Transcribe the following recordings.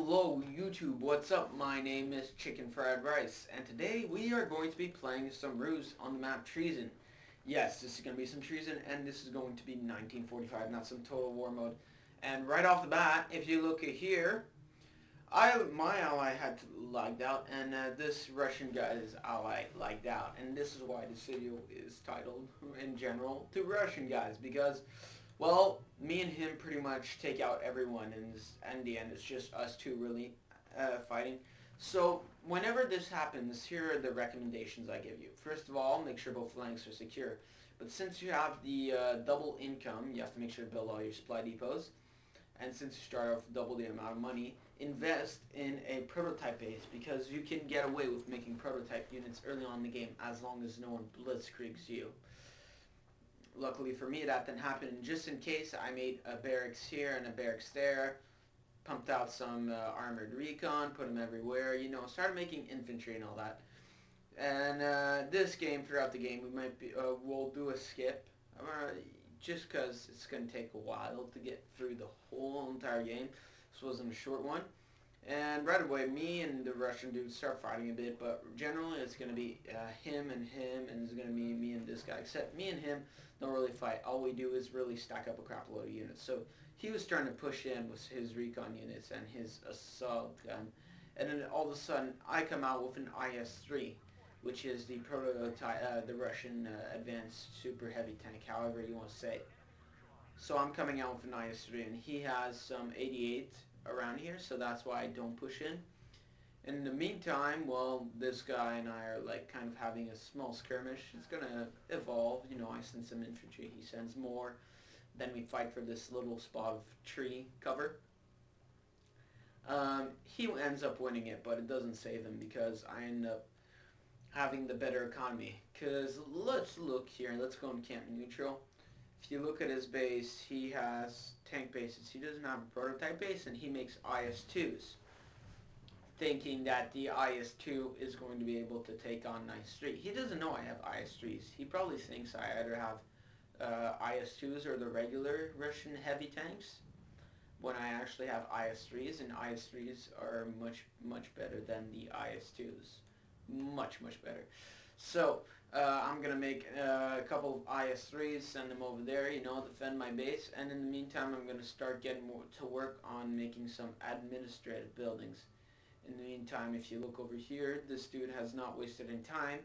Hello YouTube, what's up? My name is Chicken Fried Rice, and today we are going to be playing some R.U.S.E on the map Treason. Yes, this is going to be some Treason, and this is going to be 1945, not some Total War mode. And right off the bat, if you look at here, my ally had lagged out, and this Russian guy's ally lagged out. And this is why this video is titled, in general, to Russian guys, because well, me and him pretty much take out everyone, and in the end, it's just us two really fighting. So, whenever this happens, here are the recommendations I give you. First of all, make sure both flanks are secure. But since you have the double income, you have to make sure to build all your supply depots. And since you start off with double the amount of money, invest in a prototype base, because you can get away with making prototype units early on in the game as long as no one blitzkriegs you. Luckily for me, that didn't happen. And just in case, I made a barracks here and a barracks there, pumped out some armored recon, put them everywhere, you know, started making infantry and all that. And this game, throughout the game, we'll do a skip, just because it's going to take a while to get through the whole entire game. This wasn't a short one. And right away, me and the Russian dude start fighting a bit, but generally it's going to be him, and it's going to be me and this guy. Except me and him don't really fight. All we do is really stack up a crap load of units. So he was starting to push in with his recon units and his assault gun. And then all of a sudden, I come out with an IS-3, which is the prototype, the Russian advanced super heavy tank, however you want to say it. So I'm coming out with an IS-3, and he has some 88 around here, so that's why I don't push in. In the meantime, well, this guy and I are like kind of having a small skirmish. It's gonna evolve, you know. I send some infantry, he sends more. Then we fight for this little spot of tree cover. He ends up winning it, but it doesn't save him because I end up having the better economy. Because let's look here, let's go in camp neutral. If you look at his base, he has tank bases. He doesn't have a prototype base, and he makes IS-2s, thinking that the IS-2 is going to be able to take on IS-3. He doesn't know I have IS-3s. He probably thinks I either have IS-2s or the regular Russian heavy tanks, when I actually have IS-3s, and IS-3s are much better than the IS-2s. Much better. So I'm going to make a couple of IS-3s, send them over there, you know, defend my base, and in the meantime I'm going to start getting more to work on making some administrative buildings. In the meantime, if you look over here, this dude has not wasted any time.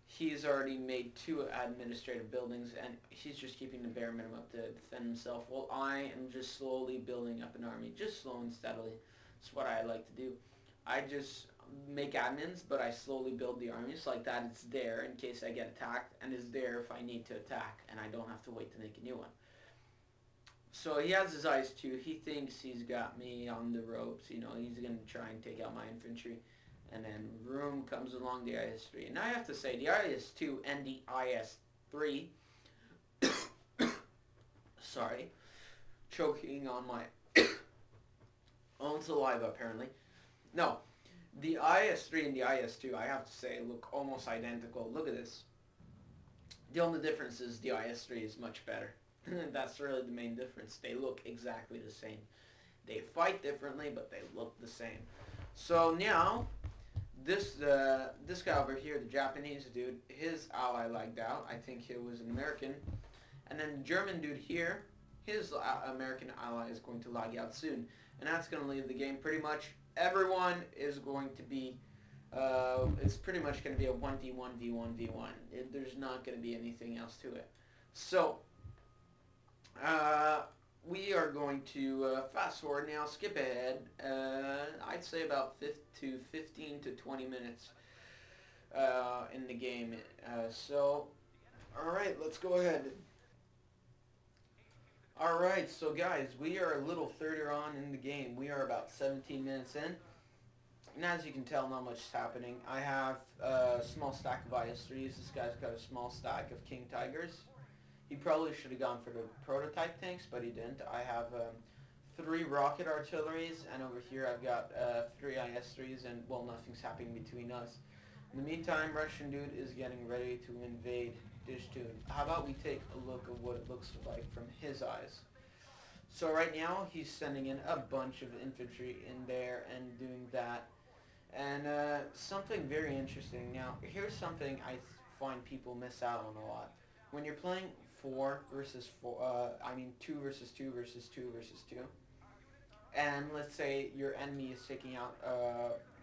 He's already made 2 administrative buildings, and he's just keeping the bare minimum to defend himself, while I am just slowly building up an army, just slow and steadily. That's what I like to do. I just make admins, but I slowly build the armies like that. It's there in case I get attacked, and is there if I need to attack, and I don't have to wait to make a new one. So he has his IS-2. He thinks he's got me on the ropes. You know, he's going to try and take out my infantry. And then room comes along the IS-3. And I have to say, the IS-2 and the IS-3, sorry, choking on my own saliva apparently. No, the IS-3 and the IS-2, I have to say, look almost identical. Look at this. The only difference is the IS-3 is much better. That's really the main difference. They look exactly the same. They fight differently, but they look the same. So now, this guy over here, the Japanese dude, his ally lagged out. I think he was an American. And then the German dude here, his American ally is going to lag out soon. And that's going to leave the game. Pretty much everyone is going to be, it's pretty much going to be a 1v1v1v1. There's not going to be anything else to it. So, we are going to fast forward now, skip ahead, I'd say about 15 to 20 minutes in the game. So, alright, let's go ahead. Alright, so guys, we are a little further on in the game. We are about 17 minutes in. And as you can tell, not much is happening. I have a small stack of IS-3s. This guy's got a small stack of King Tigers. He probably should have gone for the prototype tanks, but he didn't. I have 3 rocket artilleries, and over here I've got 3 IS-3s, and, well, nothing's happening between us. In the meantime, Russian dude is getting ready to invade Dish Dude. How about we take a look at what it looks like from his eyes? So right now he's sending in a bunch of infantry in there and doing that. And something very interesting. Now here's something I find people miss out on a lot. When you're playing 2 versus 2 versus 2 versus 2, and let's say your enemy is taking out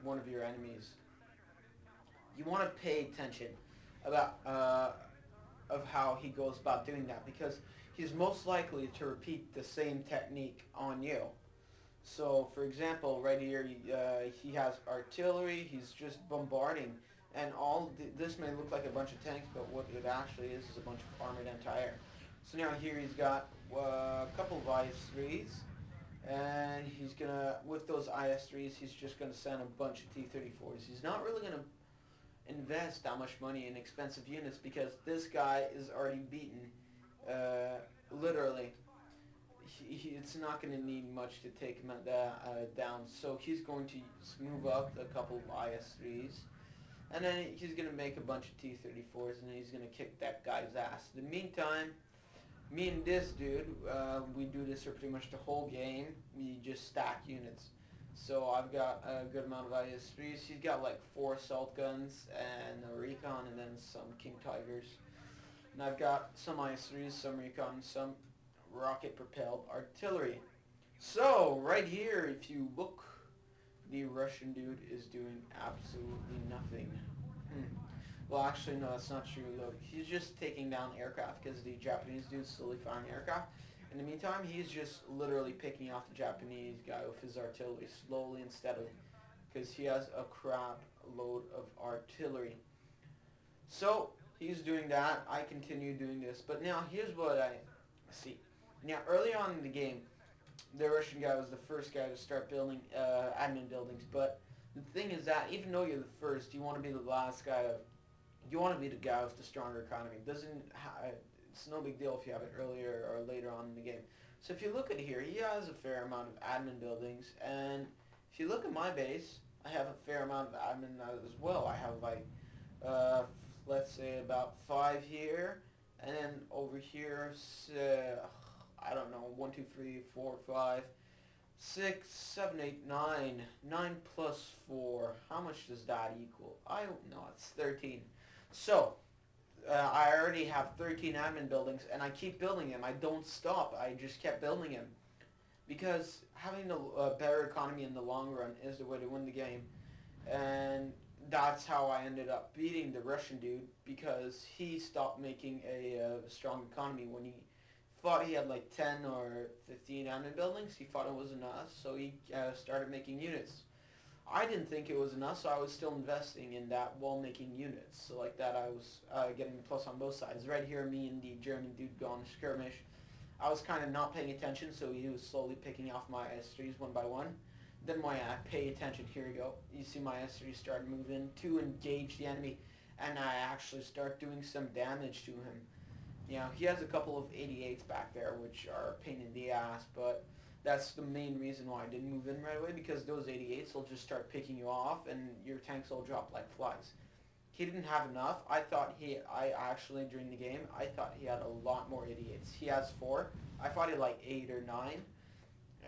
one of your enemies, you want to pay attention about of how he goes about doing that, because he's most likely to repeat the same technique on you. So, for example, right here, he has artillery. He's just bombarding, and this may look like a bunch of tanks, but what it actually is a bunch of armored anti-air. So now here he's got a couple of IS-3s, and he's gonna, with those IS-3s, he's just gonna send a bunch of T-34s. He's not really gonna invest that much money in expensive units because this guy is already beaten, literally. It's not going to need much to take him down. So he's going to move up a couple of IS-3s, and then he's going to make a bunch of T-34s, and then he's going to kick that guy's ass. In the meantime, me and this dude, we do this for pretty much the whole game. We just stack units. So I've got a good amount of IS-3s. He's got like 4 assault guns and a recon, and then some King Tigers. And I've got some IS-3s, some recon, some rocket-propelled artillery. So, right here, if you look, the Russian dude is doing absolutely nothing. Well, actually, no, that's not true. Look, he's just taking down aircraft because the Japanese dude's slowly firing aircraft. In the meantime, he's just literally picking off the Japanese guy with his artillery slowly and steadily because he has a crap load of artillery. So, he's doing that. I continue doing this. But now, here's what I see. Now, early on in the game, the Russian guy was the first guy to start building admin buildings. But the thing is that even though you're the first, you want to be the last guy. You want to be the guy with the stronger economy. It's no big deal if you have it earlier or later on in the game. So if you look at here, he has a fair amount of admin buildings. And if you look at my base, I have a fair amount of admin as well. I have like, let's say about 5 here. And then over here, I don't know, 1, 2, 3, 4, 5, 6, 7, 8, 9. 9 plus 4. How much does that equal? I don't know. It's 13. So, I already have 13 admin buildings, and I keep building them. I don't stop. I just kept building them. Because having a better economy in the long run is the way to win the game. And that's how I ended up beating the Russian dude, because he stopped making a strong economy when he thought he had like 10 or 15 admin buildings. He thought it was enough, so he started making units. I didn't think it was enough, so I was still investing in that while making units. So like that, I was getting a plus on both sides. Right here, me and the German dude go on a skirmish. I was kind of not paying attention, so he was slowly picking off my S3s one by one. Then when I pay attention, here we go. You see my S3 start moving to engage the enemy, and I actually start doing some damage to him. You know, he has a couple of 88s back there, which are a pain in the ass, but that's the main reason why I didn't move in right away, because those 88s will just start picking you off, and your tanks will drop like flies. He didn't have enough. I actually, during the game, I thought he had a lot more 88s. He has 4. I thought he had like 8 or 9.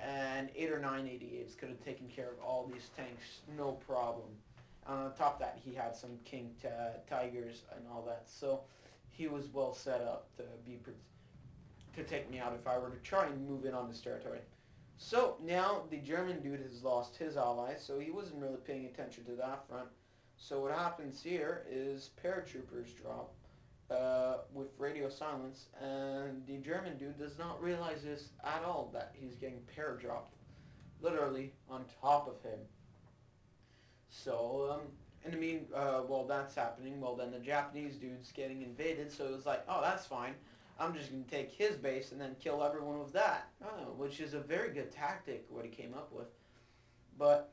And 8 or 9 88s could have taken care of all these tanks, no problem. On top of that, he had some King Tigers and all that, so he was well set up to take me out if I were to try and move in on this territory. So now the German dude has lost his allies, so he wasn't really paying attention to that front. So what happens here is paratroopers drop with radio silence, and the German dude does not realize this at all, that he's getting paradropped literally on top of him. So while that's happening, well then the Japanese dude's getting invaded, so it was like, oh, that's fine, I'm just going to take his base and then kill everyone with that, which is a very good tactic, what he came up with. But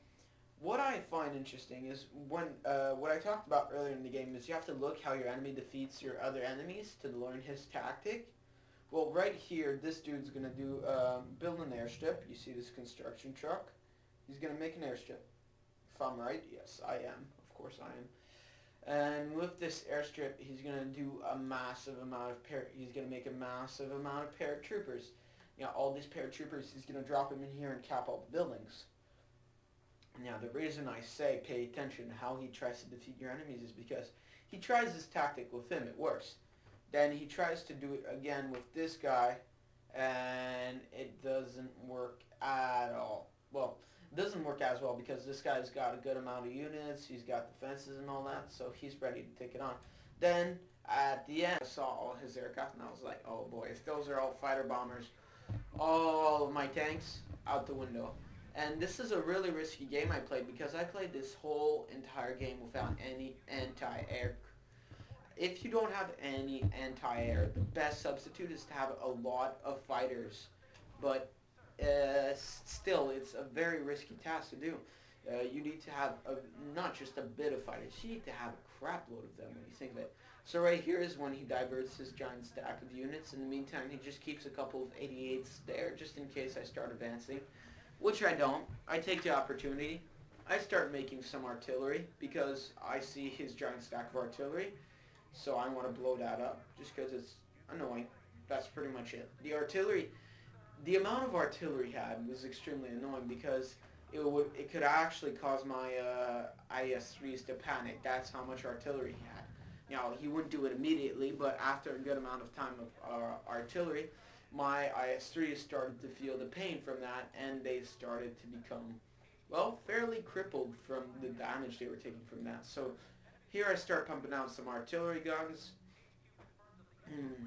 what I find interesting is what I talked about earlier in the game is you have to look how your enemy defeats your other enemies to learn his tactic. Well, right here, this dude's going to build an airstrip. You see this construction truck? He's going to make an airstrip. If I'm right, yes, I am. Of course I am. And with this airstrip, he's going to do a massive amount of he's going to make a massive amount of paratroopers. all these paratroopers, he's going to drop them in here and cap all the buildings. Now, the reason I say pay attention to how he tries to defeat your enemies is because he tries this tactic with him, it works. Then he tries to do it again with this guy, and it doesn't work at all. Well, it doesn't work as well because this guy's got a good amount of units, he's got defenses and all that, so he's ready to take it on. Then, at the end, I saw all his aircraft, and I was like, oh boy, if those are all fighter bombers, all of my tanks out the window. And this is a really risky game I played because I played this whole entire game without any anti-air. If you don't have any anti-air, the best substitute is to have a lot of fighters. But still, it's a very risky task to do. You need to have not just a bit of fighters, you need to have a crap load of them when you think of it. So right here is when he diverts his giant stack of units. In the meantime, he just keeps a couple of 88s there just in case I start advancing. Which I don't. I take the opportunity. I start making some artillery because I see his giant stack of artillery. So I want to blow that up just because it's annoying. That's pretty much it. The amount of artillery he had was extremely annoying because it could actually cause my IS-3s to panic. That's how much artillery he had. Now, he wouldn't do it immediately, but after a good amount of time of artillery, my IS-3s started to feel the pain from that, and they started to become, well, fairly crippled from the damage they were taking from that. So here I start pumping out some artillery guns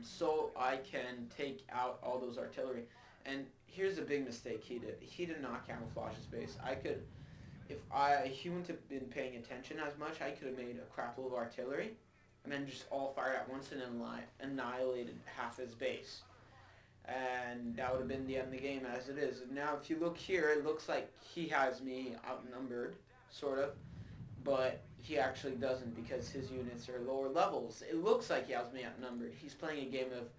so I can take out all those artillery. And here's a big mistake he did. He did not camouflage his base. If he wouldn't have been paying attention as much, I could have made a crap load of artillery and then just all fired at once and annihilated half his base. And that would have been the end of the game as it is. And now if you look here, it looks like he has me outnumbered, sort of. But he actually doesn't because his units are lower levels. It looks like he has me outnumbered. He's playing a game of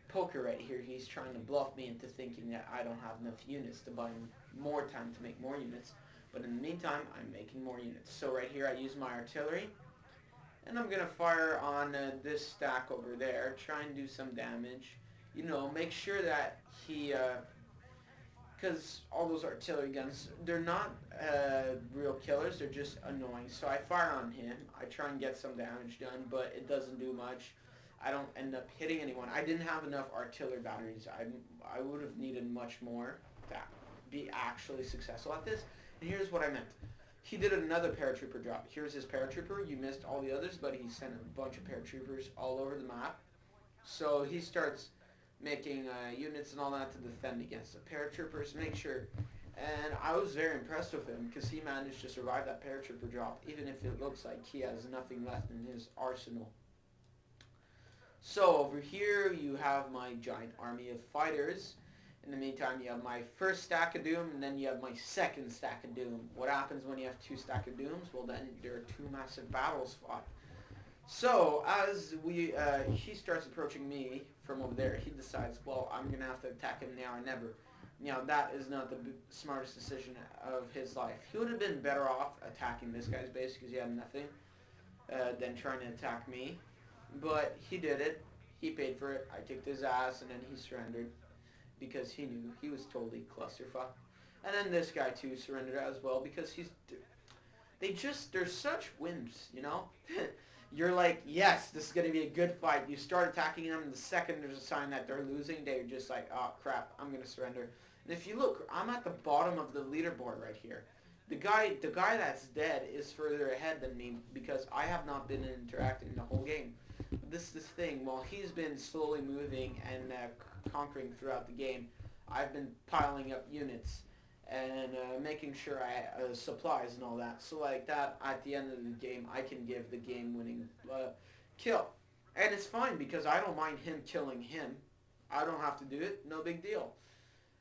poker right here. He's trying to bluff me into thinking that I don't have enough units to buy more time to make more units. But in the meantime, I'm making more units. So right here I use my artillery. And I'm going to fire on this stack over there. Try and do some damage. Make sure that he, because all those artillery guns, they're not real killers, they're just annoying. So I fire on him, I try and get some damage done, but it doesn't do much. I don't end up hitting anyone. I didn't have enough artillery batteries. I would have needed much more to be actually successful at this. And here's what I meant. He did another paratrooper drop. Here's his paratrooper. You missed all the others, but he sent a bunch of paratroopers all over the map. So he starts making units and all that to defend against the paratroopers, make sure. And I was very impressed with him because he managed to survive that paratrooper drop, even if it looks like he has nothing left in his arsenal. So over here you have my giant army of fighters. In the meantime, you have my first stack of doom, and then you have my second stack of doom. What happens when you have two stack of dooms? Well, then there are two massive battles fought. So as he starts approaching me from over there, he decides, well, I'm going to have to attack him now or never. That is not the smartest decision of his life. He would have been better off attacking this guy's base because he had nothing than trying to attack me. But he did it. He paid for it. I kicked his ass, and then he surrendered because he knew he was totally clusterfuck. And then this guy too surrendered as well because they're such wimps, You're like, yes, this is going to be a good fight. You start attacking them, and the second there's a sign that they're losing, they're just like, oh crap, I'm going to surrender. And if you look, I'm at the bottom of the leaderboard right here. The guy that's dead is further ahead than me because I have not been interacting the whole game. This thing, while he's been slowly moving and conquering throughout the game, I've been piling up units and making sure I have supplies and all that. So like that, at the end of the game, I can give the game-winning kill. And it's fine because I don't mind him killing him. I don't have to do it, no big deal.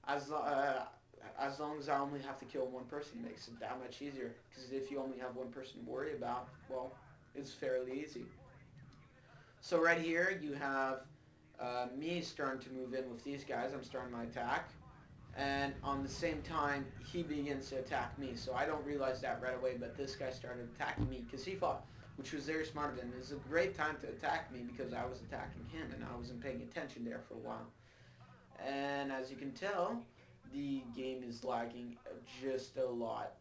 As long as I only have to kill one person, it makes it that much easier. Because if you only have one person to worry about, well, it's fairly easy. So right here, you have me starting to move in with these guys. I'm starting my attack. And on the same time, he begins to attack me. So I don't realize that right away, but this guy started attacking me because he fought, which was very smart of him. It was a great time to attack me because I was attacking him and I wasn't paying attention there for a while. And as you can tell, the game is lagging just a lot.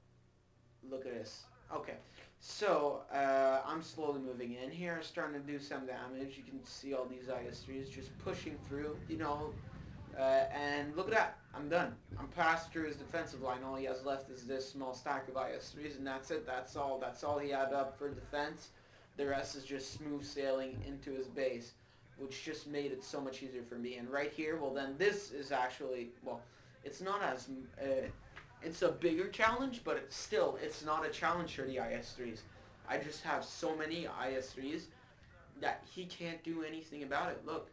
Look at this. Okay, so I'm slowly moving in here, starting to do some damage. You can see all these IS-3s just pushing through, and look at that. I'm done. I'm past through his defensive line. All he has left is this small stack of IS-3s, and that's it. That's all. That's all he had up for defense. The rest is just smooth sailing into his base, which just made it so much easier for me. And right here, well, then this is actually, well, it's not as, it's a bigger challenge, but it's not a challenge for the IS-3s. I just have so many IS-3s that he can't do anything about it. Look,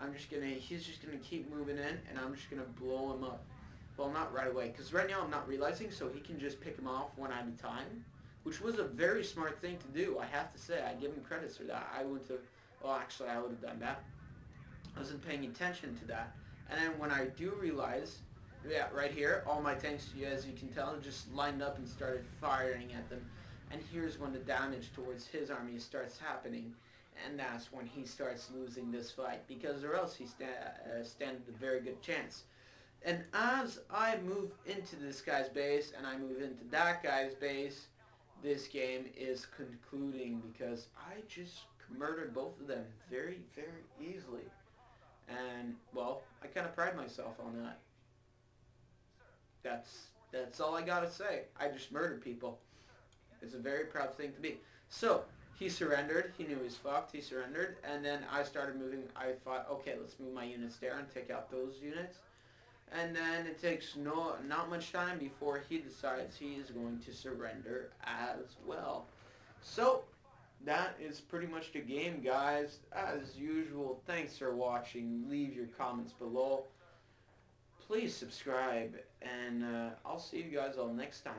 he's just gonna keep moving in, and I'm just gonna blow him up. Well, not right away, because right now I'm not realizing, so he can just pick him off one at a time, which was a very smart thing to do, I have to say. I give him credits for that. I would have, well, actually, I would have done that. I wasn't paying attention to that. And then when I do realize, yeah, right here, all my tanks, as you can tell, just lined up and started firing at them. And here's when the damage towards his army starts happening. And that's when he starts losing this fight, because or else he stands a very good chance. And as I move into this guy's base and I move into that guy's base, this game is concluding because I just murdered both of them very, very easily. And, well, I kind of pride myself on that. That's all I gotta say. I just murdered people. It's a very proud thing to be. So, he surrendered. He knew he was fucked. He surrendered. And then I started moving. I thought, okay, let's move my units there and take out those units. And then it takes not much time before he decides he is going to surrender as well. So, that is pretty much the game, guys. As usual, thanks for watching. Leave your comments below. Please subscribe, and I'll see you guys all next time.